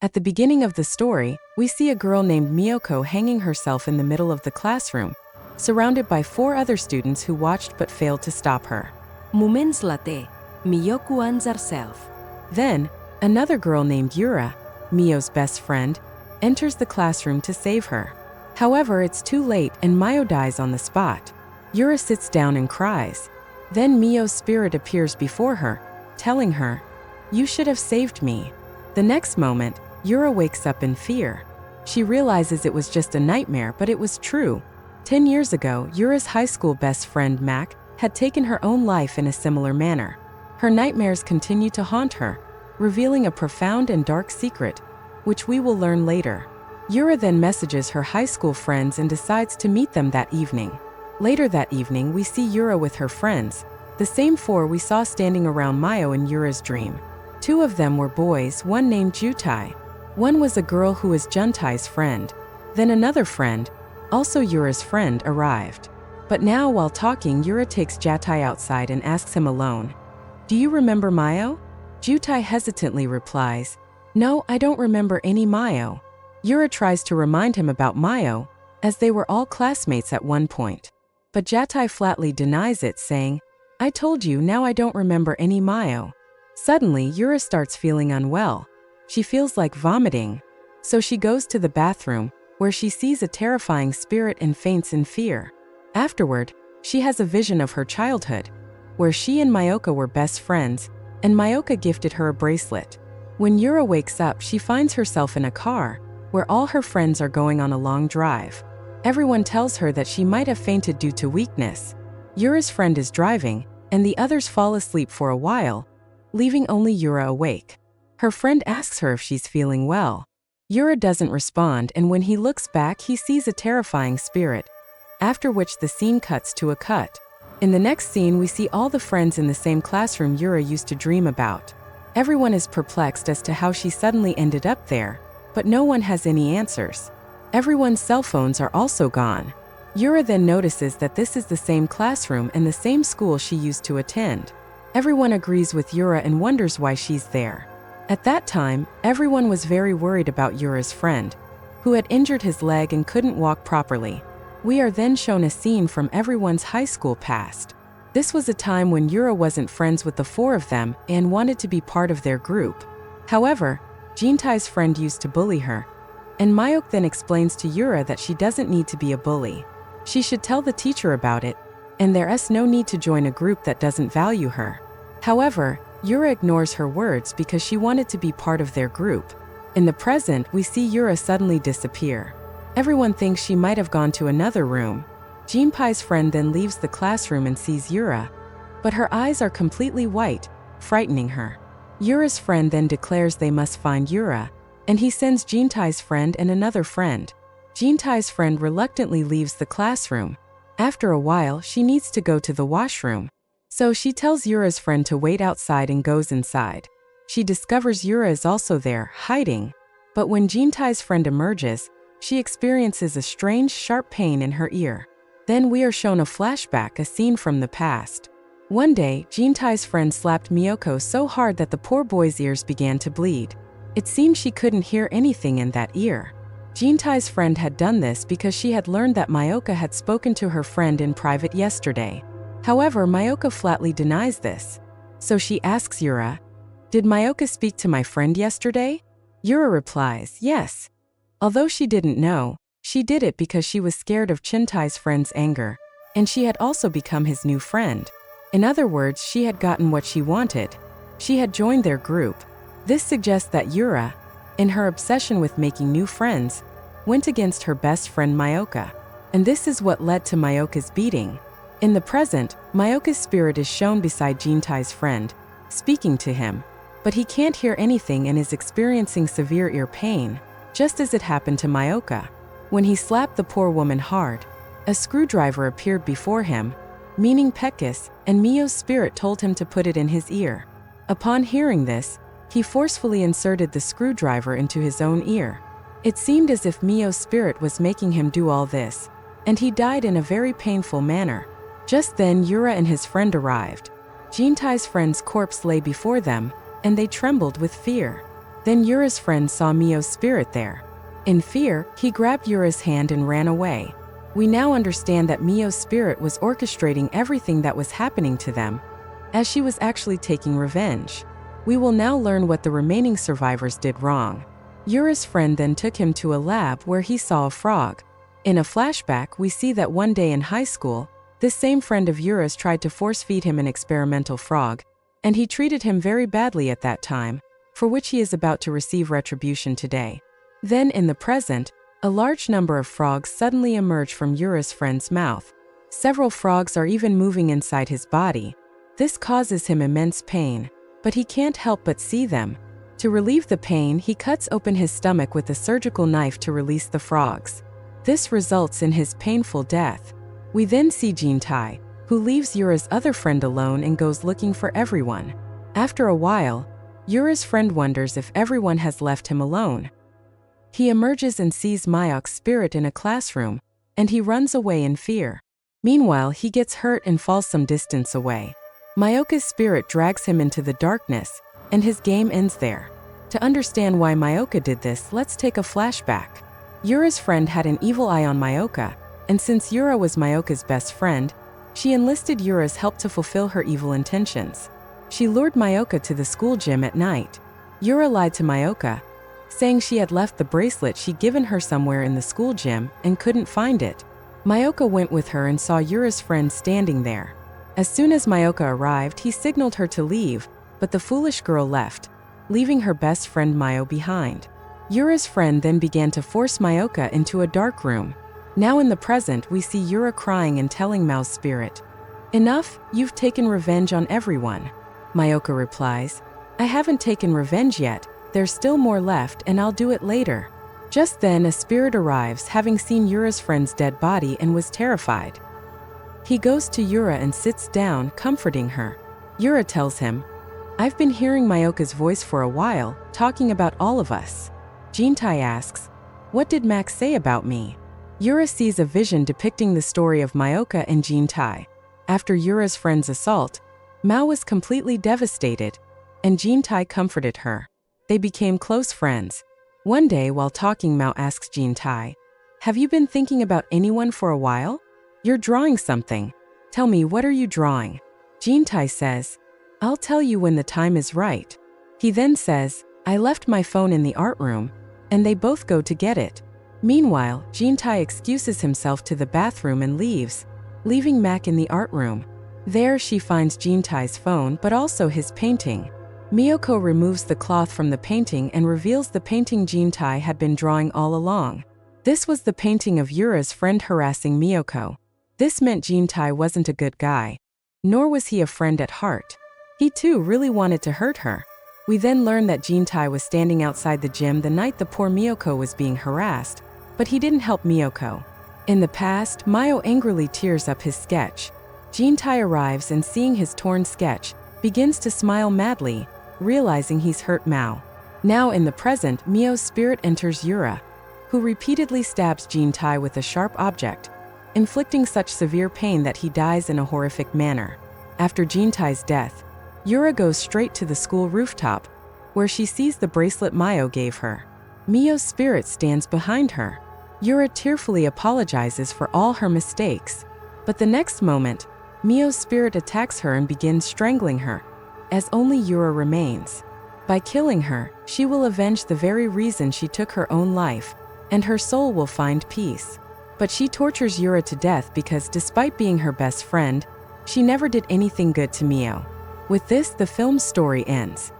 At the beginning of the story, we see a girl named Miyoko hanging herself in the middle of the classroom, surrounded by 4 other students who watched but failed to stop her. Moments later, Miyoko hangs herself. Then, another girl named Yura, Mio's best friend, enters the classroom to save her. However, it's too late and Mio dies on the spot. Yura sits down and cries. Then Mio's spirit appears before her, telling her, "You should have saved me." The next moment, Yura wakes up in fear. She realizes it was just a nightmare, but it was true. 10 years ago, Yura's high school best friend Mac had taken her own life in a similar manner. Her nightmares continue to haunt her, revealing a profound and dark secret, which we will learn later. Yura then messages her high school friends and decides to meet them that evening. Later that evening, we see Yura with her friends, the same 4 we saw standing around Mio in Yura's dream. 2 of them were boys, one named Jutai. One was a girl who was Juntai's friend. Then another friend, also Yura's friend, arrived. But now, while talking, Yura takes Jutai outside and asks him alone, "Do you remember Mio?" Jutai hesitantly replies, "No, I don't remember any Mio." Yura tries to remind him about Mio, as they were all classmates at one point. But Jutai flatly denies it, saying, "I told you, now I don't remember any Mio." Suddenly, Yura starts feeling unwell. She feels like vomiting. So she goes to the bathroom, where she sees a terrifying spirit and faints in fear. Afterward, she has a vision of her childhood, where she and Mioka were best friends, and Mioka gifted her a bracelet. When Yura wakes up, she finds herself in a car, where all her friends are going on a long drive. Everyone tells her that she might have fainted due to weakness. Yura's friend is driving, and the others fall asleep for a while, leaving only Yura awake. Her friend asks her if she's feeling well. Yura doesn't respond, and when he looks back, he sees a terrifying spirit, after which the scene cuts to a cut. In the next scene, we see all the friends in the same classroom Yura used to dream about. Everyone is perplexed as to how she suddenly ended up there, but no one has any answers. Everyone's cell phones are also gone. Yura then notices that this is the same classroom and the same school she used to attend. Everyone agrees with Yura and wonders why she's there. At that time, everyone was very worried about Yura's friend, who had injured his leg and couldn't walk properly. We are then shown a scene from everyone's high school past. This was a time when Yura wasn't friends with the 4 of them and wanted to be part of their group. However, Juntai's friend used to bully her, and Mayok then explains to Yura that she doesn't need to be a bully. She should tell the teacher about it, and there's no need to join a group that doesn't value her. However, Yura ignores her words because she wanted to be part of their group. In the present, we see Yura suddenly disappear. Everyone thinks she might have gone to another room. Junpai's friend then leaves the classroom and sees Yura, but her eyes are completely white, frightening her. Yura's friend then declares they must find Yura, and he sends Juntai's friend and another friend. Juntai's friend reluctantly leaves the classroom. After a while, she needs to go to the washroom. So she tells Yura's friend to wait outside and goes inside. She discovers Yura is also there, hiding. But when Juntai's friend emerges, she experiences a strange, sharp pain in her ear. Then we are shown a flashback, a scene from the past. One day, Juntai's friend slapped Miyoko so hard that the poor boy's ears began to bleed. It seemed she couldn't hear anything in that ear. Juntai's friend had done this because she had learned that Mioka had spoken to her friend in private yesterday. However, Mioka flatly denies this. So she asks Yura, "Did Mioka speak to my friend yesterday?" Yura replies, "Yes." Although she didn't know, she did it because she was scared of Juntai's friend's anger, and she had also become his new friend. In other words, she had gotten what she wanted. She had joined their group. This suggests that Yura, in her obsession with making new friends, went against her best friend Mioka. And this is what led to Mioka's beating. In the present, Mioka's spirit is shown beside Juntai's friend, speaking to him, but he can't hear anything and is experiencing severe ear pain, just as it happened to Mioka. When he slapped the poor woman hard, a screwdriver appeared before him, meaning Pekis, and Mio's spirit told him to put it in his ear. Upon hearing this, he forcefully inserted the screwdriver into his own ear. It seemed as if Mio's spirit was making him do all this, and he died in a very painful manner. Just then, Yura and his friend arrived. Juntai's friend's corpse lay before them, and they trembled with fear. Then Yura's friend saw Mio's spirit there. In fear, he grabbed Yura's hand and ran away. We now understand that Mio's spirit was orchestrating everything that was happening to them, as she was actually taking revenge. We will now learn what the remaining survivors did wrong. Yura's friend then took him to a lab where he saw a frog. In a flashback, we see that one day in high school, this same friend of Yura's tried to force-feed him an experimental frog, and he treated him very badly at that time, for which he is about to receive retribution today. Then, in the present, a large number of frogs suddenly emerge from Yura's friend's mouth. Several frogs are even moving inside his body. This causes him immense pain, but he can't help but see them. To relieve the pain, he cuts open his stomach with a surgical knife to release the frogs. This results in his painful death. We then see Jintai, who leaves Yura's other friend alone and goes looking for everyone. After a while, Yura's friend wonders if everyone has left him alone. He emerges and sees Mayok's spirit in a classroom, and he runs away in fear. Meanwhile, he gets hurt and falls some distance away. Mayoka's spirit drags him into the darkness, and his game ends there. To understand why Mayoka did this, let's take a flashback. Yura's friend had an evil eye on Mayoka, and since Yura was Mayoka's best friend, she enlisted Yura's help to fulfill her evil intentions. She lured Mayoka to the school gym at night. Yura lied to Mayoka, saying she had left the bracelet she'd given her somewhere in the school gym and couldn't find it. Mayoka went with her and saw Yura's friend standing there. As soon as Mayoka arrived, he signaled her to leave, but the foolish girl left, leaving her best friend Mayo behind. Yura's friend then began to force Mayoka into a dark room. Now in the present, we see Yura crying and telling Mao's spirit, "Enough, you've taken revenge on everyone." Mayoka replies, "I haven't taken revenge yet, there's still more left and I'll do it later." Just then a spirit arrives, having seen Yura's friend's dead body, and was terrified. He goes to Yura and sits down, comforting her. Yura tells him, "I've been hearing Mayoka's voice for a while, talking about all of us." Jintai asks, "What did Max say about me?" Yura sees a vision depicting the story of Mayoka and Jintai. After Yura's friend's assault, Mao was completely devastated, and Jintai comforted her. They became close friends. One day, while talking, Mao asks Jintai, "Have you been thinking about anyone for a while? You're drawing something. Tell me, what are you drawing?" Jintai says, "I'll tell you when the time is right." He then says, "I left my phone in the art room," and they both go to get it. Meanwhile, Jintai excuses himself to the bathroom and leaves, leaving Mac in the art room. There she finds Jintai's phone, but also his painting. Miyoko removes the cloth from the painting and reveals the painting Jintai had been drawing all along. This was the painting of Yura's friend harassing Miyoko. This meant Jintai wasn't a good guy, nor was he a friend at heart. He too really wanted to hurt her. We then learn that Jintai was standing outside the gym the night the poor Miyoko was being harassed, but he didn't help Miyoko. In the past, Mayo angrily tears up his sketch. Jintai arrives and, seeing his torn sketch, begins to smile madly, realizing he's hurt Mao. Now in the present, Mio's spirit enters Yura, who repeatedly stabs Jintai with a sharp object, inflicting such severe pain that he dies in a horrific manner. After Jintai's death, Yura goes straight to the school rooftop, where she sees the bracelet Mayo gave her. Mio's spirit stands behind her. Yura tearfully apologizes for all her mistakes, but the next moment, Mio's spirit attacks her and begins strangling her, as only Yura remains. By killing her, she will avenge the very reason she took her own life, and her soul will find peace. But she tortures Yura to death because, despite being her best friend, she never did anything good to Mio. With this, the film's story ends.